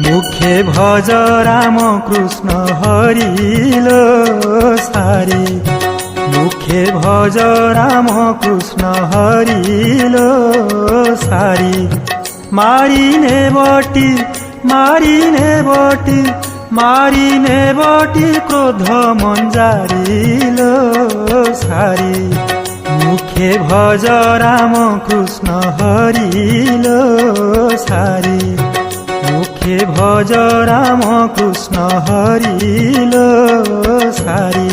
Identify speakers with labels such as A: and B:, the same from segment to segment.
A: মুখে ভজ রাম কৃষ্ণ হরিল সারি, মুখে ভজ রাম কৃষ্ণ হরিল সারি। মারি নেবটি মারি নেবটি মারি নেবটি ক্রোধ মঞ্জারিল সারি, মুখে ভজ রাম কৃষ্ণ হরিল সারি, মুখে ভজ রাম কৃষ্ণ হরিল সারি।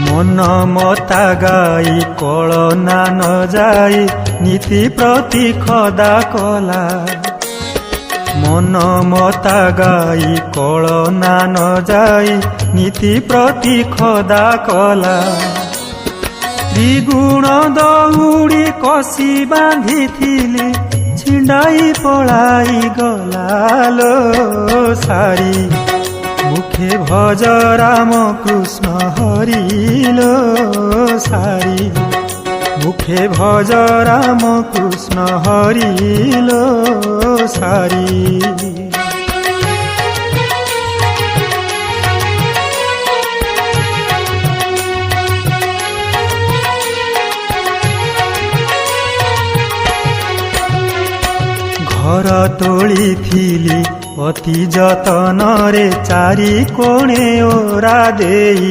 A: মন মতা গাই কলনা ন যাই নীতি প্রতি খদা কলা, মন মতা গাই কলনা ন যাই নীতি প্রতি খদা কলা। ত্রিগুণ দৌড়ি কষি বাঁধিলি ছিণ্ডাই পলাই গলাল সারি, মুখে ভজ রাম কৃষ্ণ হরিল সারি, মুখে ভজ রাম কৃষ্ণ হরিল সারি। ঘর তোলিলি অতি যতনরে চারি কোণে ওরা দেই,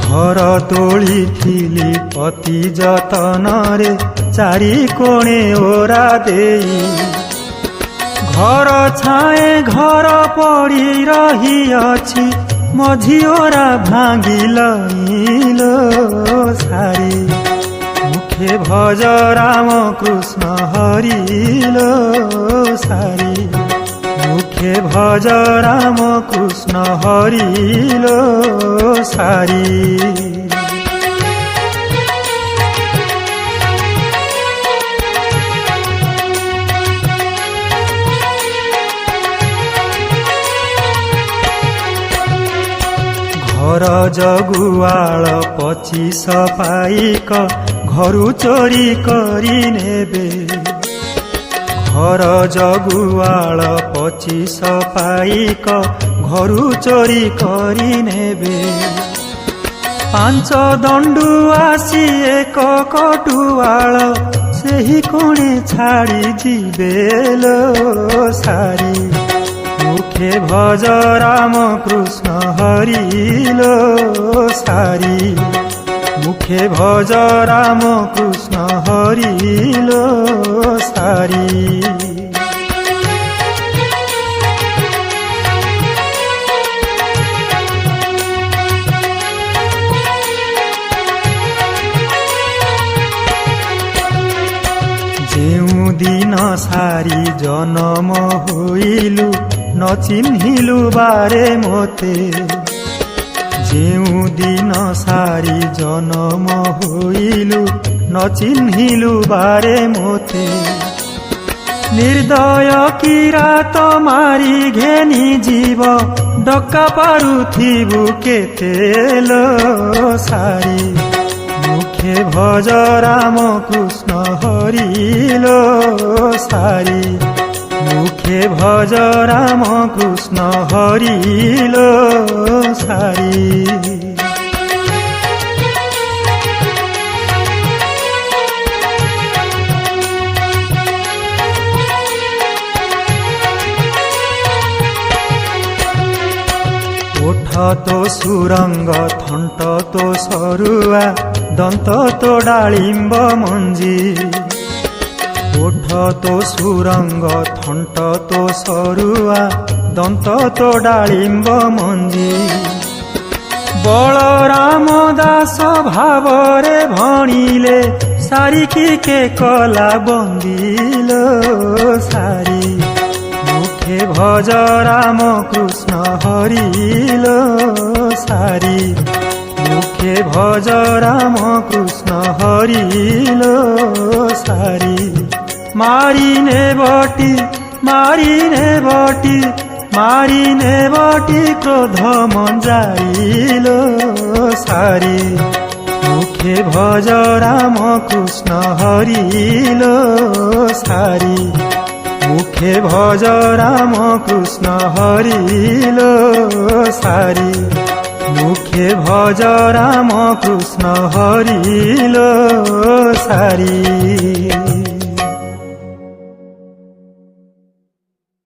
A: ঘর তোলিলি অতি যতনরে চারি কোণে ওরা দেই। ঘর ছায়ে ঘর পড়ি রহিଅছি মঝি ওরা ভাঙ্গিল সারি, মুখে ভজ রাম কৃষ্ণ হরিল সারি, মুখে ভজ রাম কৃষ্ণ হরিল সারি। ঘর জগুয়াଳ 25 ପାଇକ ঘরু চোরি করি নেবে, ঘর জগুয়াଳ 25 ପାଇକ ঘরু চোরি করি নেবে। 5 দণ্ডু আসি এক কটুয়াଳ ସେହି কোণে ছাড়ি ଯିବେ সারি, মুখে ভজ রাম কৃষ্ণ হরিল সারি, মুখে ভজ রাম কৃষ্ণ হরিল সারি। ଯେଉଁ ଦିନ ସାରି ଜନମ ହୋଇଲୁ ন চিহ্নিলু বারে মতে, ଯେଉଁ ଦିନ ସାରି ଜନମ ହୋଇଲୁ ন ଚିହ୍ନିଲୁ ବାରେ ମୋତେ। ନିର୍ଦ୍ଦୟ କିରାତ ମାରି ଘେନି ଯିବ ଡକା ପାରୁଥିବୁ କେତେ ସାରି, মুখে ভজ রাম কৃষ্ণ হরিল সারি, মুখে ভজ রাম কৃষ্ণ হরিল সারি। ওঠ তো সুরঙ্গ থণ্ট তো সরুয়া দন্ত তো ডালিম্ব মঞ্জি, ওঠ তো সুরঙ্গ থণ্ট তো সরুয়া দন্ত তো ডালিম্ব মঞ্জি। বলরাম দাস ভাবরে ভণিলে সারিকি কে কলা বন্দিল সারি, মুখে ভজ রাম কৃষ্ণ হরিল সারি, মুখে ভজ রাম কৃষ্ণ হরিল সারি। মারি নেবটি মারি নেবটি ক্রোধ মন যাইল সারি মুখে ভজ রাম কৃষ্ণ হরিল সারি মুখে ভজ রাম কৃষ্ণ হরিল সারি মুখে ভজ রাম কৃষ্ণ হরিল সারি।